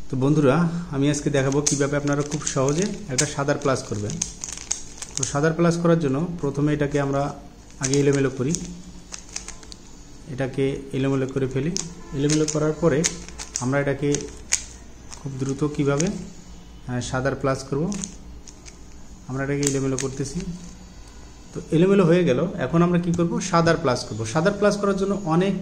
তো বন্ধুরা, আমি আজকে দেখাবো কিভাবে আপনারা খুব সহজে একটা সাদার প্লাস করবেন। তো সাদার প্লাস করার জন্য প্রথমে এটাকে আমরা আগে এলোমেলো করি, এটাকে এলোমেলো করে ফেলি। এলোমেলো করার পরে আমরা এটাকে খুব দ্রুত কিভাবে সাদার প্লাস করব, আমরা এটাকে এলোমেলো করতেছি। তো এলোমেলো হয়ে গেল, এখন আমরা কি করব, সাদার প্লাস করব। সাদার প্লাস করার জন্য অনেক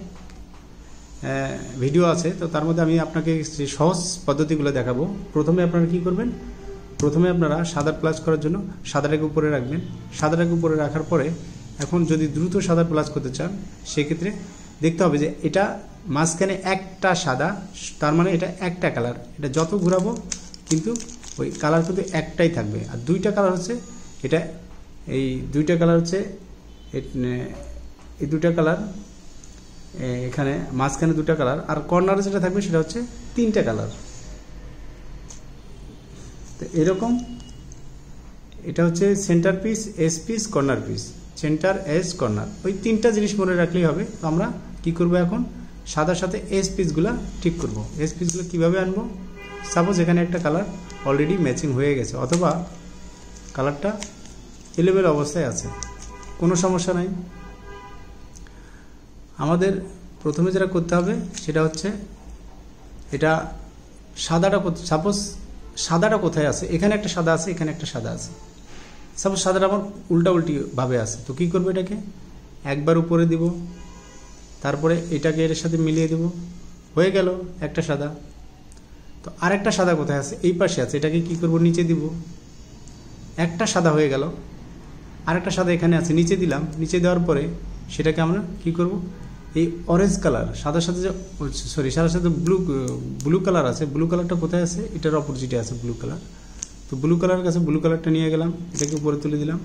ভিডিও আছে, তো তার মধ্যে আমি আপনাকে সহজ পদ্ধতিগুলো দেখাবো। প্রথমে আপনারা কি করবেন, প্রথমে আপনারা সাদার প্লাস করার জন্য সাদাটাকে উপরে রাখবেন। সাদাটাকে উপরে রাখার পরে এখন যদি দ্রুত সাদার প্লাস করতে চান, সেক্ষেত্রে দেখতে হবে যে এটা মাঝখানে একটা সাদা, তার মানে এটা একটা কালার। এটা যত ঘুরাবো কিন্তু ওই কালার কিন্তু একটাই থাকবে। আর দুইটা কালার হচ্ছে এটা, এই দুইটা কালার হচ্ছে এই দুটা কালার, এখানে মাঝখানে দুটা কালার, আর কর্নারে যেটা থাকবে সেটা হচ্ছে তিনটা কালার। তো এরকম এটা হচ্ছে centre piece, S piece, corner piece. Centre, S, corner, ওই তিনটা জিনিস মনে রাখলেই হবে। তো আমরা কি করব, এখন সাদার সাথে এস পিসগুলো ঠিক করব। এস পিসগুলো কীভাবে আনবো, সাপোজ এখানে একটা কালার অলরেডি ম্যাচিং হয়ে গেছে, অথবা কালারটা এলোমেলো অবস্থায় আছে, কোনো সমস্যা নাই। আমাদের প্রথমে যেটা করতে হবে সেটা হচ্ছে এটা সাদাটা, সাপোজ সাদাটা কোথায় আছে, এখানে একটা সাদা আছে, এখানে একটা সাদা আছে। সাপোজ সাদাটা আমার উল্টা ভাবে আছে, তো কী করবো, এটাকে একবার উপরে দিব, তারপরে এটাকে এর সাথে মিলিয়ে দেব, হয়ে গেল একটা সাদা। তো আরেকটা সাদা কোথায় আছে, এই পাশে আছে, এটাকে কি করব, নিচে দিব। একটা সাদা হয়ে গেল, আরেকটা সাদা এখানে আছে, নিচে দিলাম। নিচে দেওয়ার পরে সেটাকে আমরা কি করব, এই অরেঞ্জ কালার, সাদার সাথে যে সাদার সাথে ব্লু কালার আছে, ব্লু কালারটা কোথায় আছে, এটার অপোজিটে আছে ব্লু কালার। তো ব্লু কালার কাছে ব্লু কালারটা নিয়ে গেলাম, এটাকে উপরে তুলে দিলাম,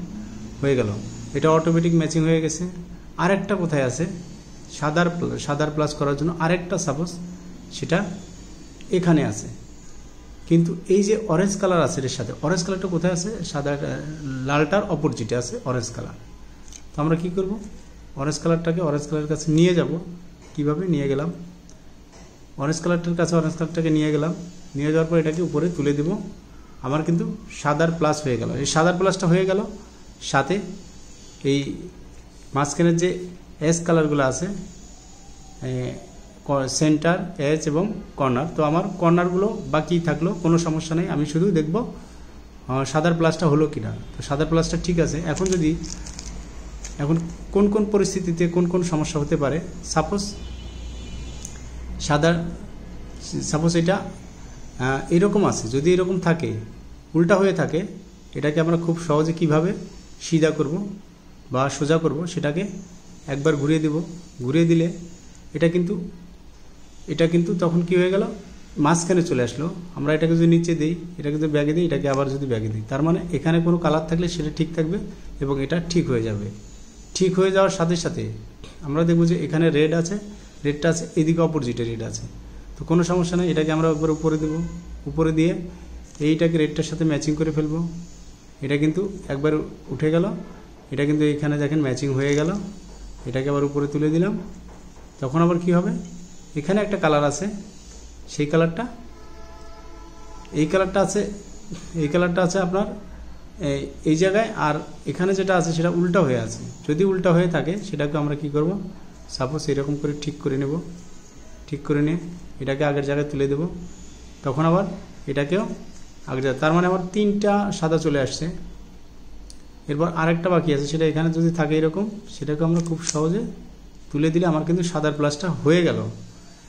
হয়ে গেল। এটা অটোমেটিক ম্যাচিং হয়ে গেছে। আরেকটা কোথায় আছে, সাদার প্লাস করার জন্য আরেকটা, সাপোজ সেটা এখানে আছে, কিন্তু এই যে অরেঞ্জ কালার আছে এর সাথে, অরেঞ্জ কালারটা কোথায় আছে, সাদা লালটার অপোজিটে আছে অরেঞ্জ কালার। তো আমরা কি করব, অরেঞ্জ কালারটাকে অরেঞ্জ কালারের কাছে নিয়ে যাব। কিভাবে নিয়ে গেলাম, অরেঞ্জ কালারটার কাছে অরেঞ্জ কালারটাকে নিয়ে গেলাম, নিয়ে যাওয়ার পর এটাকে উপরে তুলে দেব। আমার কিন্তু সাদার প্লাস হয়ে গেল। এই সাদার প্লাসটা হয়ে গেল, সাথে এই মাঝখানের যে এস কালারগুলো আছে, সেন্টার, এজ এবং কর্নার, তো আমার কর্নারগুলো বাকি থাকলো, কোনো সমস্যা নেই। আমি শুধু দেখব সাদার প্লাসটা হলো কিনা। তো সাদার প্লাসটা ঠিক আছে। এখন কোন কোন পরিস্থিতিতে কোন কোন সমস্যা হতে পারে, সাপোজ এটা এরকম আছে, যদি এরকম থাকে, উল্টা হয়ে থাকে, এটাকে আমরা খুব সহজে কিভাবে সিধা করব বা সোজা করব, সেটাকে একবার ঘুরিয়ে দেব। ঘুরিয়ে দিলে এটা কিন্তু তখন কি হয়ে গেল, মাঝখানে চলে আসলো। আমরা এটাকে যদি নিচে দিই, এটাকে যদি ব্যাগে দিই, এটাকে আবার যদি ব্যাগে দিই, তার মানে এখানে কোনো কালার থাকলে সেটা ঠিক থাকবে এবং এটা ঠিক হয়ে যাবে। ঠিক হয়ে যাওয়ার সাথে সাথে আমরা দেখব যে এখানে রেড আছে, রেডটা আছে এদিকে অপোজিটে রেড আছে, তো কোনো সমস্যা নেই। এটাকে আমরা উপরে দেব, উপরে দিয়ে এইটাকে রেডটার সাথে ম্যাচিং করে ফেলবো। এটা কিন্তু একবার উঠে গেল, এটা কিন্তু এখানে দেখেন ম্যাচিং হয়ে গেল। এটাকে আবার উপরে তুলে দিলাম, তখন আবার কি হবে, এখানে একটা কালার আছে, সেই কালারটা, এই কালারটা আছে আপনার এই জায়গায়, আর এখানে যেটা আছে সেটা উল্টা হয়ে আছে। যদি উল্টা হয়ে থাকে সেটাকে আমরা কি করব, সাপোজ এরকম করে ঠিক করে নেব। ঠিক করে নিয়ে এটাকে আগের জায়গায় তুলে দেব, তখন আবার এটাকেও আগের জায়গায়, তার মানে আমার তিনটা সাদা চলে আসছে। এরপর আরেকটা বাকি আছে, সেটা এখানে যদি থাকে এরকম, সেটাকে আমরা খুব সহজে তুলে দিলে আমার কিন্তু সাদার প্লাসটা হয়ে গেল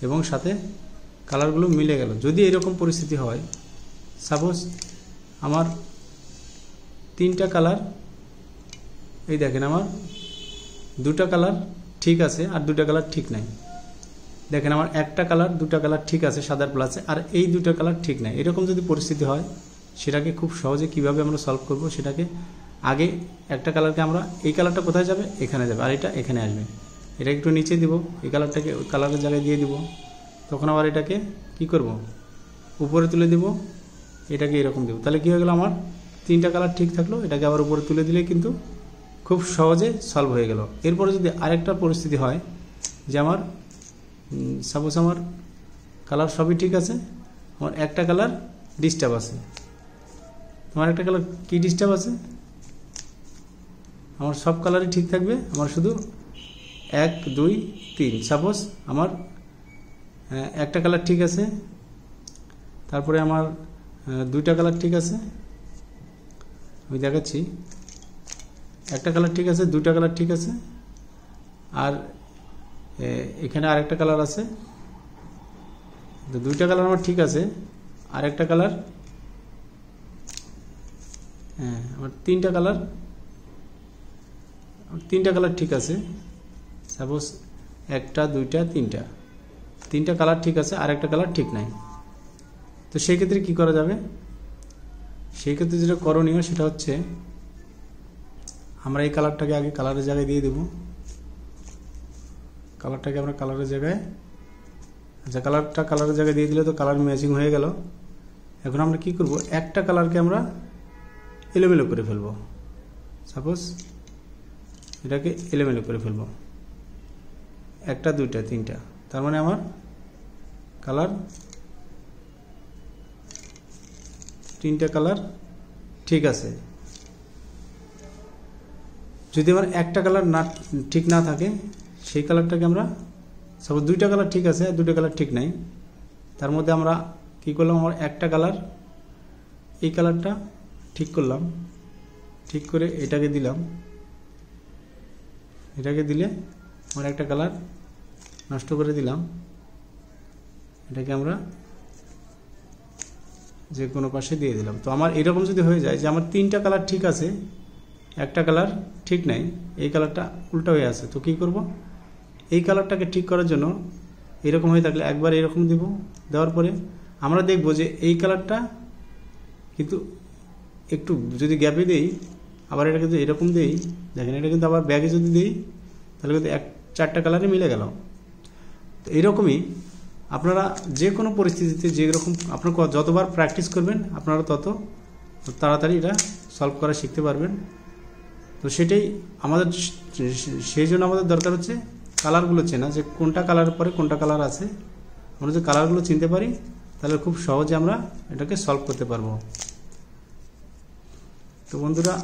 এবং সাথে কালারগুলো মিলে গেল। যদি এরকম পরিস্থিতি হয়, সাপোজ আমার তিনটা কালার, এই দেখেন আমার দুটা কালার ঠিক আছে আর দুটা কালার ঠিক নাই। দেখেন আমার একটা কালার, দুটা কালার ঠিক আছে সাদার প্লাসে, আর এই দুটা কালার ঠিক নাই। এরকম যদি পরিস্থিতি হয়, সেটাকে খুব সহজে কিভাবে আমরা সলভ করব, সেটাকে আগে একটা কালারকে আমরা, এই কালারটা কোথায় যাবে, এখানে যাবে, আর এটা এখানে আসবে। এটা একটু নিচে দিব, এই কালারটাকে ওই কালারের জায়গায় দিয়ে দিব, তখন আবার এটাকে কি করব, উপরে তুলে দিব, এটাকে এরকম দেব। তাহলে কি হয়ে গেল, আমার তিনটা কালার ঠিক থাকলো। এটাকে আবার উপরে তুলে দিলে কিন্তু খুব সহজে সলভ হয়ে গেল। এরপরে যদি আরেকটা পরিস্থিতি হয় যে আমার সাপোজ আমার কালার সবই ঠিক আছে, আমার একটা কালার ডিস্টার্ব আছে। তোমার একটা কালার কি ডিস্টার্ব আছে? আমার সব কালারই ঠিক থাকবে, আমার শুধু 1 2 3 সাপোজ আমার একটা কালার ঠিক আছে, তারপরে আমার 2টা কালার ঠিক আছে, আমি দেখাচ্ছি। একটা কালার ঠিক আছে, 2টা কালার ঠিক আছে, আর এখানে আরেকটা কালার আছে। তো 2টা কালার আমার ঠিক আছে, আর একটা কালার আমার 3টা কালার ঠিক আছে। সাপোজ 1টা 2টা 3টা কালার ঠিক আছে, আর একটা কালার ঠিক নাই। তো সেই ক্ষেত্রে কি করা যাবে? সেই ক্ষেত্রে যেটা করণীয় সেটা হচ্ছে আমরা এই কালারটাকে আগে কালারের জায়গায় দিয়ে দেব। কালারটাকে আমরা কালারের জায়গায়, আচ্ছা কালারটা কালারের জায়গায় দিয়ে দিলে তো কালার ম্যাচিং হয়ে গেল। এখন আমরা কি করব, একটা কালারকে আমরা এলোমেলো করে ফেলব। সাপোজ এটাকে এলোমেলো করে ফেলব, 1টা 2টা 3টা, তার মানে আমার কালার 3টা কালার ঠিক আছে। যদি আমার একটা কালার ঠিক না থাকে, সেই কালারটাকে আমরা, সাপোজ 2টা কালার ঠিক আছে আর 2টা কালার ঠিক নাই, তার মধ্যে আমরা কি করলাম, আমার একটা কালার, এই কালারটা ঠিক করলাম, ঠিক করে এটাকে দিলাম, এটাকে দিলে আমার একটা কালার নষ্ট করে দিলাম। এটাকে আমরা যে কোনো পাশে দিয়ে দিলাম। তো আমার এরকম যদি হয়ে যায় যে আমার 3টা কালার ঠিক আছে, একটা কালার ঠিক নাই, এই কালারটা উল্টা হয়ে আছে, তো কি করব, এই কালারটাকে ঠিক করার জন্য এরকম হয়ে থাকলে একবার এরকম দিব, দেওয়ার পরে আমরা দেখব যে এই কালারটা কিন্তু একটু যদি গ্যাপে দেই, আবার এটাকে যদি এরকম দেই, দেখেন এটা কিন্তু আবার ব্যাগে যদি দিই তাহলে কিন্তু 4টা কালারে মিলে গেল। তো এইরকমই আপনারা যে কোনো পরিস্থিতিতে যেরকম আপনারা যতবার প্র্যাকটিস করবেন আপনারা তত তাড়াতাড়ি এটা সলভ করা শিখতে পারবেন। তো সেটাই আমাদের, সেই জন্য আমাদের দরকার হচ্ছে কালারগুলো চেনা, যে কোনটা কালারের পরে কোনটা কালার আছে। আমরা যদি কালারগুলো চিনতে পারি তাহলে খুব সহজে আমরা এটাকে সলভ করতে পারবো। তো বন্ধুরা,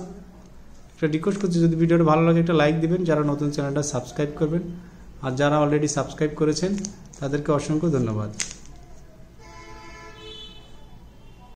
একটা রিকোয়েস্ট করছি, যদি ভিডিওটা ভালো লাগে একটা লাইক দিবেন, যারা নতুন চ্যানেলটা সাবস্ক্রাইব করবেন, আর যারা অলরেডি সাবস্ক্রাইব করেছেন তাদেরকে অসংখ্য ধন্যবাদ।